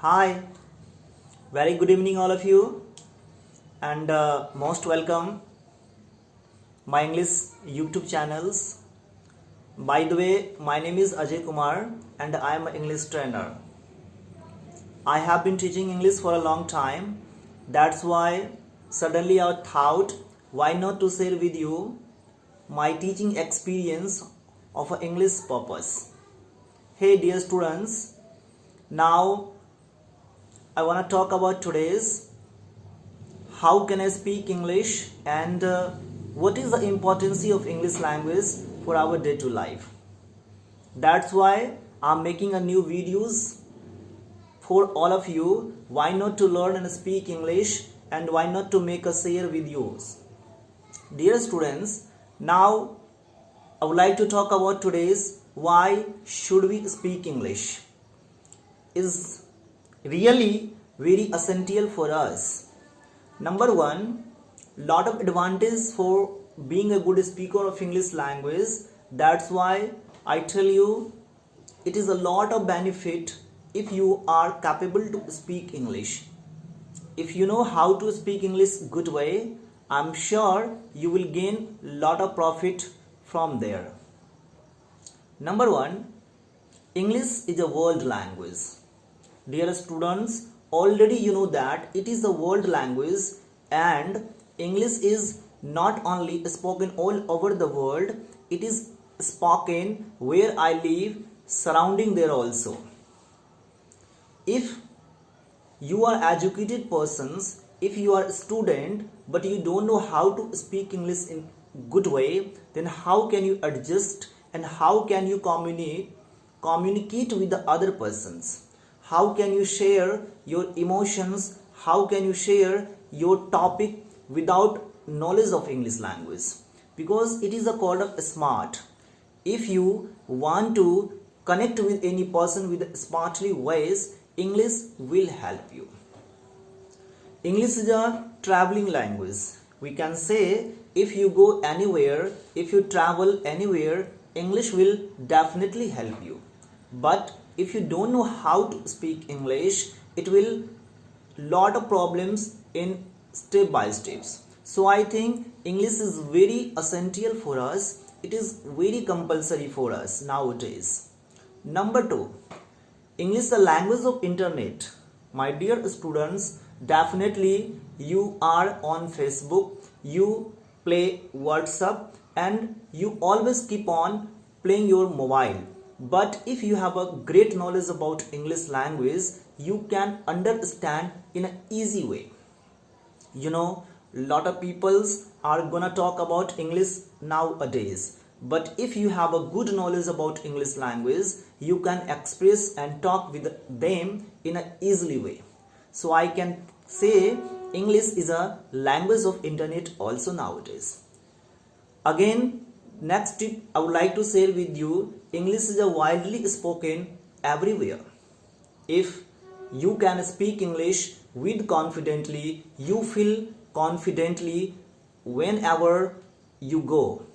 Hi, very good evening, all of you, and most welcome my English YouTube channels. By the way, my name is Ajay Kumar, and I am an English trainer. I have been teaching English for a long time. That's why suddenly I thought, why not to share with you my teaching experience of an English purpose. Hey, dear students, now I want to talk about today's how can I speak English and what is the importance of English language for our day-to-day life. That's why I'm making a new videos for all of you. Why not to learn and speak English, and why not to make a share videos. Dear students, now I would like to talk about today's why should we speak English is really very essential for us. Number one, lot of advantage for being a good speaker of English language. That's why I tell you it is a lot of benefit if you are capable to speak English. If you know how to speak English good way, I'm sure you will gain lot of profit from there. Number one, English is a world language. Dear students, already you know that it is a world language, and English is not only spoken all over the world, it is spoken where I live, surrounding there also. If you are educated persons, if you are a student but you don't know how to speak English in good way, then how can you adjust and how can you communicate with the other persons? How can you share your emotions? How can you share your topic without knowledge of English language? Because it is a code of smart. If you want to connect with any person with smartly ways, English will help you. English is a traveling language. We can say if you go anywhere, if you travel anywhere, English will definitely help you. But if you don't know how to speak English, it will lot of problems in step by steps. So I think English is very essential for us. It is very compulsory for us nowadays. Number two, English is the language of internet. My dear students, definitely you are on Facebook, you play WhatsApp, and you always keep on playing your mobile. But if you have a great knowledge about English language, you can understand in an easy way. You know, lot of peoples are gonna talk about English nowadays. But if you have a good knowledge about English language, you can express and talk with them in an easily way. So I can say English is a language of internet also nowadays. Again, next tip I would like to share with you, English is a widely spoken everywhere. If you can speak English with confidently, you feel confidently whenever you go.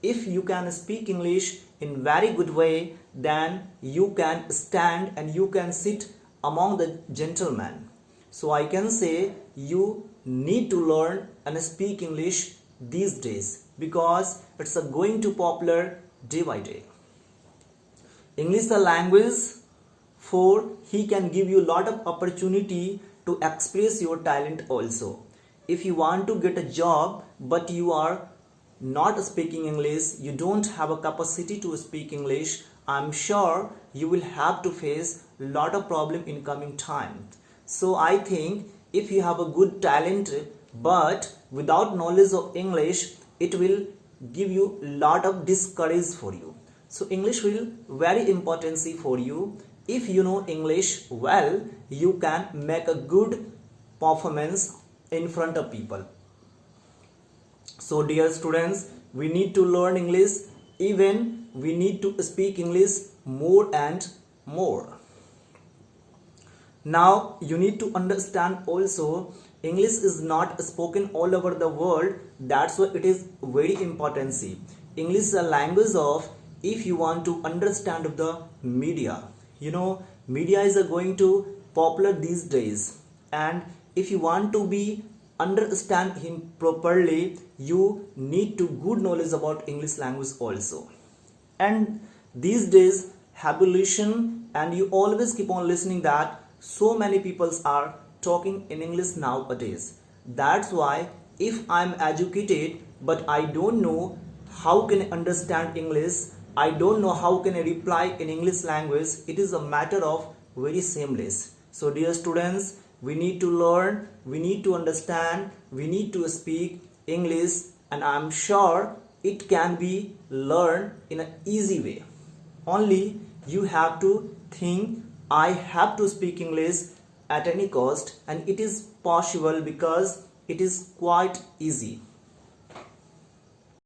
If you can speak English in very good way, then you can stand and you can sit among the gentlemen. So I can say you need to learn and speak English these days because it's going to popular day by day. English is a language for he can give you a lot of opportunity to express your talent also. If you want to get a job but you are not speaking English, you don't have a capacity to speak English, I'm sure you will have to face a lot of problem in coming time. So I think if you have a good talent but without knowledge of English, it will give you a lot of discourage for you. So English will very important for you. If you know English well, you can make a good performance in front of people. So dear students, we need to learn English, even we need to speak English more and more. Now you need to understand also English is not spoken all over the world. That's why it is very important. English is a language of if you want to understand the media. You know, media is going to popular these days, and if you want to be understand him properly, you need to good knowledge about English language also. And these days habituation, and you always keep on listening that so many people are talking in English nowadays. That's why if I'm educated but I don't know how can I understand English, I don't know how can I reply in English language, it is a matter of very seamless. So dear students, we need to learn, we need to understand, we need to speak English, and I'm sure it can be learned in an easy way. Only you have to think, I have to speak English at any cost, and it is possible because it is quite easy.